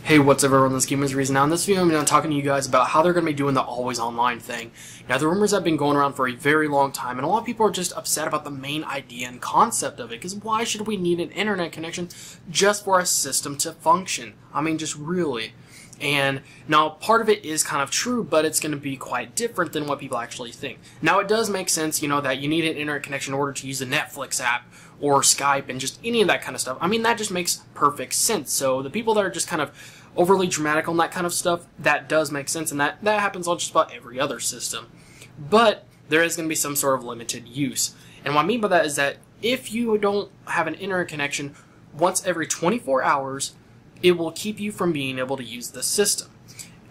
Hey, what's up everyone, this is Gamers Reason. Now in this video I'm talking to you guys about how they're going to be doing the always online thing. Now the rumors have been going around for a very long time, and a lot of people are just upset about the main idea and concept of it, because why should we need an internet connection just for a system to function? I mean, just really. And now part of it is kind of true, but it's going to be quite different than what people actually think. Now it does make sense, that you need an internet connection in order to use the Netflix app or Skype and just any of that kind of stuff. I mean, that just makes perfect sense. So the people that are just kind of overly dramatic on that kind of stuff, that does make sense, and that happens on just about every other system. But there is going to be some sort of limited use. And what I mean by that is that if you don't have an internet connection once every 24 hours, it will keep you from being able to use the system.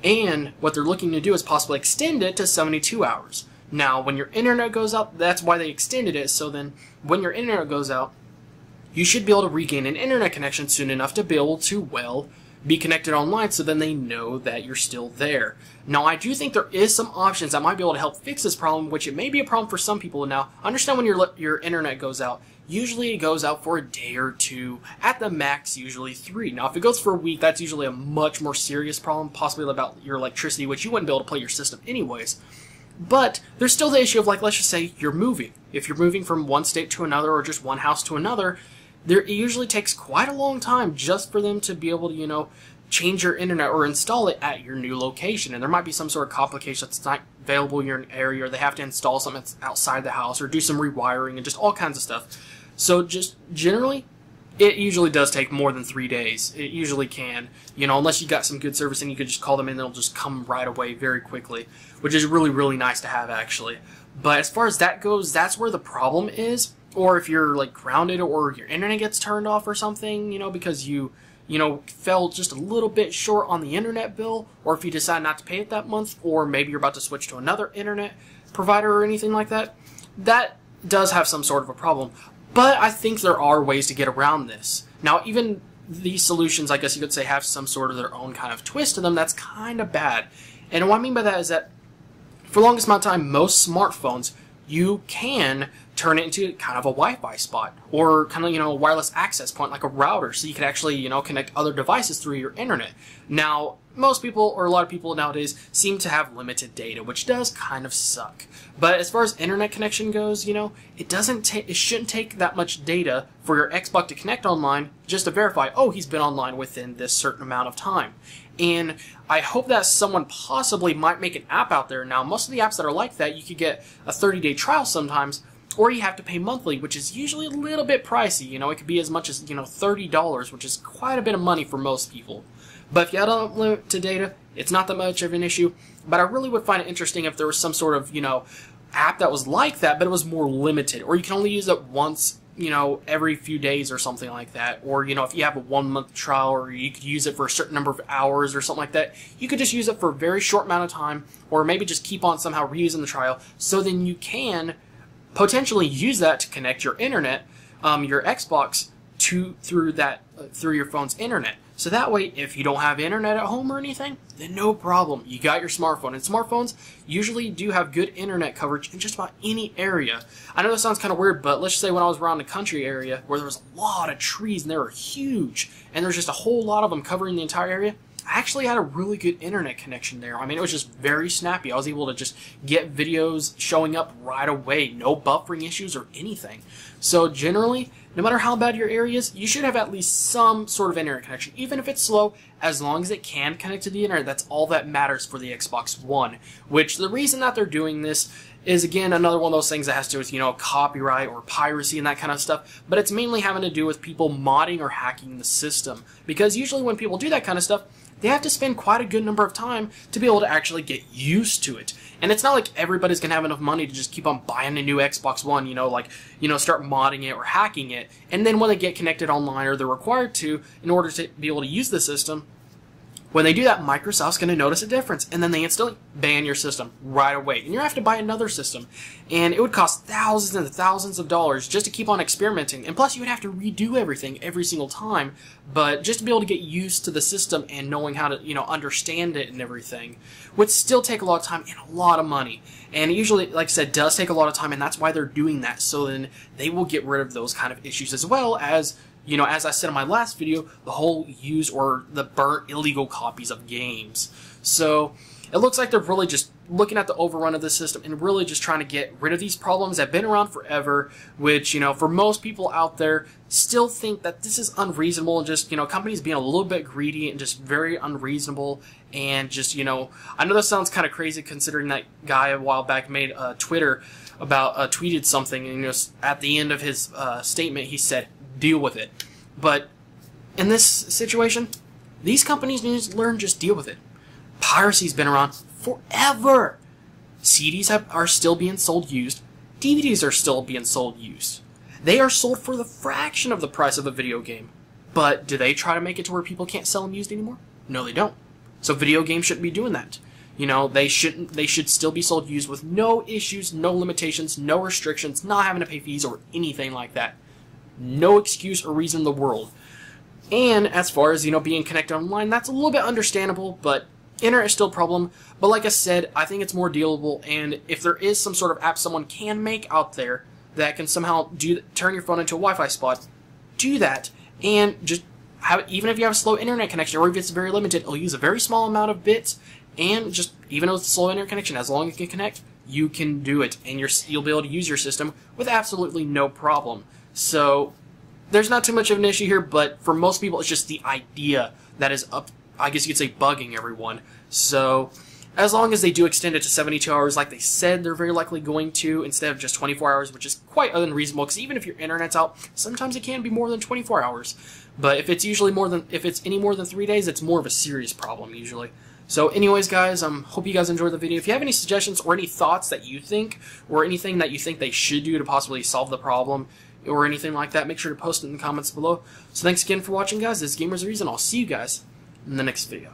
And what they're looking to do is possibly extend it to 72 hours. Now, when your internet goes out, that's why they extended it, so then when your internet goes out, you should be able to regain an internet connection soon enough to be able to, well, be connected online, so then they know that you're still there. Now, I do think there is some options that might be able to help fix this problem, which it may be a problem for some people. Now, understand when your internet goes out, usually it goes out for a day or two, at the max usually 3. Now, if it goes for a week, that's usually a much more serious problem, possibly about your electricity, which you wouldn't be able to play your system anyways. But there's still the issue of, like, let's just say you're moving. If you're moving from one state to another or just one house to another, it usually takes quite a long time just for them to be able to, change your internet or install it at your new location. And there might be some sort of complication that's not available in your area, or they have to install something that's outside the house or do some rewiring and just all kinds of stuff. So just generally, it usually does take more than 3 days. It usually can, unless you got some good service and you could just call them in, they'll just come right away very quickly, which is really, really nice to have actually. But as far as that goes, that's where the problem is. Or if you're like grounded or your internet gets turned off or something, because you fell just a little bit short on the internet bill, or if you decide not to pay it that month, or maybe you're about to switch to another internet provider or anything like that, that does have some sort of a problem. But I think there are ways to get around this. Now, even these solutions, I guess you could say, have some sort of their own kind of twist to them that's kind of bad. And what I mean by that is that for the longest amount of time, most smartphones, you can turn it into kind of a Wi-Fi spot, or kind of, a wireless access point like a router, so you can actually, connect other devices through your internet. Now, most people, or a lot of people nowadays, seem to have limited data, which does kind of suck. But as far as internet connection goes, it shouldn't take that much data for your Xbox to connect online just to verify, oh, he's been online within this certain amount of time. And I hope that someone possibly might make an app out there. Now, most of the apps that are like that, you could get a 30-day trial sometimes, or you have to pay monthly, which is usually a little bit pricey. It could be as much as, $30, which is quite a bit of money for most people. But if you had unlimited data, it's not that much of an issue. But I really would find it interesting if there was some sort of, app that was like that, but it was more limited. Or you can only use it once, every few days or something like that. Or, if you have a 1-month trial, or you could use it for a certain number of hours or something like that, you could just use it for a very short amount of time, or maybe just keep on somehow reusing the trial, so then you can potentially use that to connect your internet, your Xbox, through your phone's internet. So that way, if you don't have internet at home or anything, then no problem. You got your smartphone. And smartphones usually do have good internet coverage in just about any area. I know that sounds kind of weird, but let's just say when I was around the country area where there was a lot of trees and they were huge, and there's just a whole lot of them covering the entire area, I actually had a really good internet connection there. I mean, it was just very snappy. I was able to just get videos showing up right away. No buffering issues or anything. So generally, no matter how bad your area is, you should have at least some sort of internet connection. Even if it's slow, as long as it can connect to the internet, that's all that matters for the Xbox One. Which, the reason that they're doing this is, again, another one of those things that has to do with, copyright or piracy and that kind of stuff. But it's mainly having to do with people modding or hacking the system. Because usually when people do that kind of stuff, they have to spend quite a good number of time to be able to actually get used to it. And it's not like everybody's going to have enough money to just keep on buying a new Xbox One, start modding it or hacking it. And then when they get connected online, or they're required to, in order to be able to use the system, when they do that, Microsoft's going to notice a difference, and then they instantly ban your system right away. And you have to buy another system. And it would cost thousands and thousands of dollars just to keep on experimenting. And plus, you would have to redo everything every single time. But just to be able to get used to the system and knowing how to, understand it and everything would still take a lot of time and a lot of money. And it usually, like I said, does take a lot of time, and that's why they're doing that. So then they will get rid of those kind of issues, as well as you know, as I said in my last video, the whole used or the burnt illegal copies of games. So it looks like they're really just looking at the overrun of the system and really just trying to get rid of these problems that have been around forever, which, you know, for most people out there still think that this is unreasonable and just, you know, companies being a little bit greedy and just very unreasonable and just, you know, I know this sounds kind of crazy considering that guy a while back made Twitter about, tweeted something and, you know, at the end of his statement he said, deal with it. But in this situation, these companies need to learn just deal with it. Piracy's been around forever. CDs are still being sold used. DVDs are still being sold used. They are sold for the fraction of the price of a video game. But do they try to make it to where people can't sell them used anymore? No, they don't. So video games shouldn't be doing that. You know, they should still be sold used with no issues, no limitations, no restrictions, not having to pay fees or anything like that. No excuse or reason in the world. And as far as, you know, being connected online, that's a little bit understandable, but internet is still a problem. But like I said, I think it's more dealable, and if there is some sort of app someone can make out there that can somehow turn your phone into a Wi-Fi spot, do that, and just have, even if you have a slow internet connection, or if it's very limited, it'll use a very small amount of bits, and just, even with a slow internet connection, as long as you can connect, you can do it, and you'll be able to use your system with absolutely no problem. So, there's not too much of an issue here, but for most people, it's just the idea that is up, I guess you could say, bugging everyone. So, as long as they do extend it to 72 hours like they said they're very likely going to, instead of just 24 hours, which is quite unreasonable, because even if your internet's out, sometimes it can be more than 24 hours. But if it's any more than 3 days, it's more of a serious problem, usually. So anyways, guys, hope you guys enjoyed the video. If you have any suggestions or any thoughts that you think, or anything that you think they should do to possibly solve the problem, or anything like that, make sure to post it in the comments below. So thanks again for watching, guys. This is Gamers Reason. I'll see you guys in the next video.